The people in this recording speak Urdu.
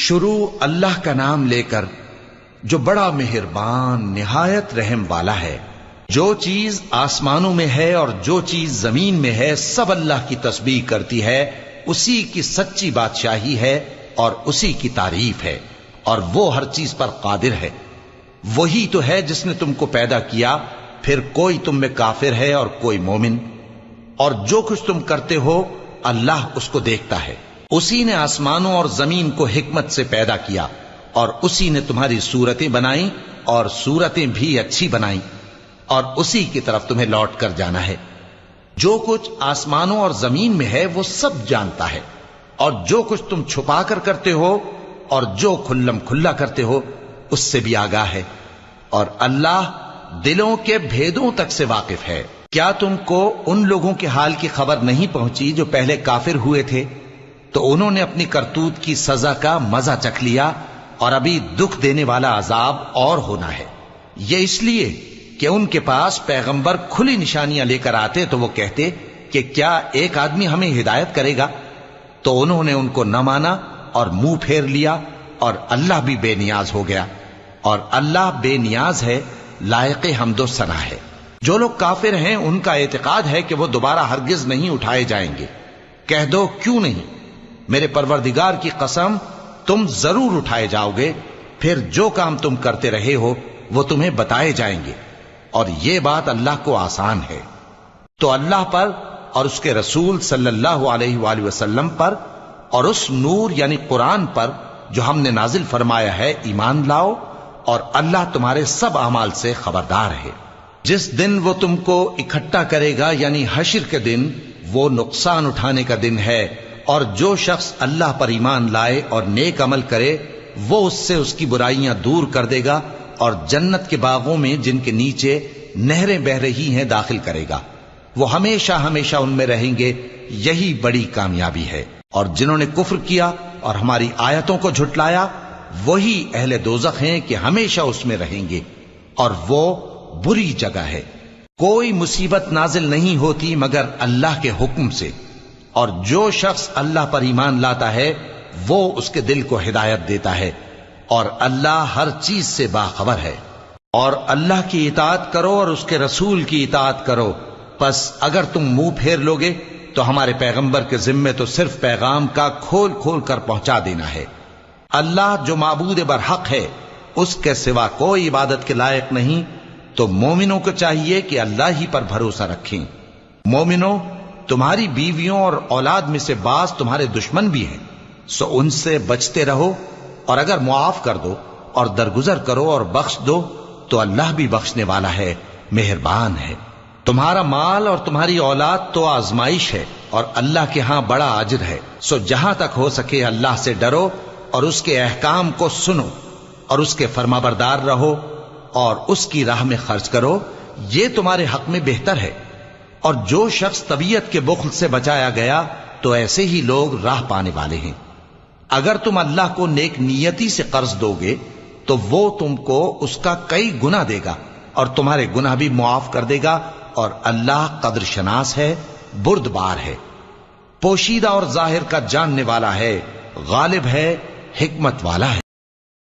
شروع اللہ کا نام لے کر جو بڑا مہربان نہایت رحم والا ہے۔ جو چیز آسمانوں میں ہے اور جو چیز زمین میں ہے سب اللہ کی تسبیح کرتی ہے، اسی کی سچی بادشاہی ہے اور اسی کی تعریف ہے، اور وہ ہر چیز پر قادر ہے۔ وہی تو ہے جس نے تم کو پیدا کیا، پھر کوئی تم میں کافر ہے اور کوئی مومن، اور جو کچھ تم کرتے ہو اللہ اس کو دیکھتا ہے۔ اسی نے آسمانوں اور زمین کو حکمت سے پیدا کیا، اور اسی نے تمہاری صورتیں بنائیں اور صورتیں بھی اچھی بنائیں، اور اسی کی طرف تمہیں لوٹ کر جانا ہے۔ جو کچھ آسمانوں اور زمین میں ہے وہ سب جانتا ہے، اور جو کچھ تم چھپا کر کرتے ہو اور جو کھلم کھلا کرتے ہو اس سے بھی آگاہ ہے، اور اللہ دلوں کے بھیدوں تک سے واقف ہے۔ کیا تم کو ان لوگوں کے حال کی خبر نہیں پہنچی جو پہلے کافر ہوئے تھے؟ تو انہوں نے اپنی کرتوت کی سزا کا مزہ چکھ لیا، اور ابھی دکھ دینے والا عذاب اور ہونا ہے۔ یہ اس لیے کہ ان کے پاس پیغمبر کھلی نشانیاں لے کر آتے تو وہ کہتے کہ کیا ایک آدمی ہمیں ہدایت کرے گا؟ تو انہوں نے ان کو نہ مانا اور منہ پھیر لیا، اور اللہ بھی بے نیاز ہو گیا، اور اللہ بے نیاز ہے، لائق حمد و ثنا ہے۔ جو لوگ کافر ہیں ان کا اعتقاد ہے کہ وہ دوبارہ ہرگز نہیں اٹھائے جائیں گے۔ کہہ دو کیوں نہیں؟ میرے پروردگار کی قسم تم ضرور اٹھائے جاؤ گے، پھر جو کام تم کرتے رہے ہو وہ تمہیں بتائے جائیں گے، اور یہ بات اللہ کو آسان ہے۔ تو اللہ پر اور اس کے رسول صلی اللہ علیہ وآلہ وسلم پر اور اس نور یعنی قرآن پر جو ہم نے نازل فرمایا ہے ایمان لاؤ، اور اللہ تمہارے سب اعمال سے خبردار ہے۔ جس دن وہ تم کو اکٹھا کرے گا یعنی حشر کے دن، وہ نقصان اٹھانے کا دن ہے، اور جو شخص اللہ پر ایمان لائے اور نیک عمل کرے وہ اس سے اس کی برائیاں دور کر دے گا، اور جنت کے باغوں میں جن کے نیچے نہریں بہ رہی ہیں داخل کرے گا۔ وہ ہمیشہ ہمیشہ ان میں رہیں گے، یہی بڑی کامیابی ہے۔ اور جنہوں نے کفر کیا اور ہماری آیتوں کو جھٹلایا وہی اہل دوزخ ہیں کہ ہمیشہ اس میں رہیں گے، اور وہ بری جگہ ہے۔ کوئی مصیبت نازل نہیں ہوتی مگر اللہ کے حکم سے، اور جو شخص اللہ پر ایمان لاتا ہے وہ اس کے دل کو ہدایت دیتا ہے، اور اللہ ہر چیز سے باخبر ہے۔ اور اللہ کی اطاعت کرو اور اس کے رسول کی اطاعت کرو، پس اگر تم منہ پھیر لوگے تو ہمارے پیغمبر کے ذمے تو صرف پیغام کا کھول کھول کر پہنچا دینا ہے۔ اللہ جو معبود برحق ہے اس کے سوا کوئی عبادت کے لائق نہیں، تو مومنوں کو چاہیے کہ اللہ ہی پر بھروسہ رکھیں۔ مومنوں، تمہاری بیویوں اور اولاد میں سے بعض تمہارے دشمن بھی ہیں، سو ان سے بچتے رہو، اور اگر معاف کر دو اور درگزر کرو اور بخش دو تو اللہ بھی بخشنے والا ہے، مہربان ہے۔ تمہارا مال اور تمہاری اولاد تو آزمائش ہے، اور اللہ کے ہاں بڑا اجر ہے، سو جہاں تک ہو سکے اللہ سے ڈرو اور اس کے احکام کو سنو، اور اس کے فرمانبردار رہو، اور اس کی راہ میں خرچ کرو، یہ تمہارے حق میں بہتر ہے۔ اور جو شخص طبیعت کے بخل سے بچایا گیا تو ایسے ہی لوگ راہ پانے والے ہیں۔ اگر تم اللہ کو نیک نیتی سے قرض دو گے تو وہ تم کو اس کا کئی گنا دے گا، اور تمہارے گناہ بھی معاف کر دے گا، اور اللہ قدر شناس ہے، بردبار ہے، پوشیدہ اور ظاہر کا جاننے والا ہے، غالب ہے، حکمت والا ہے۔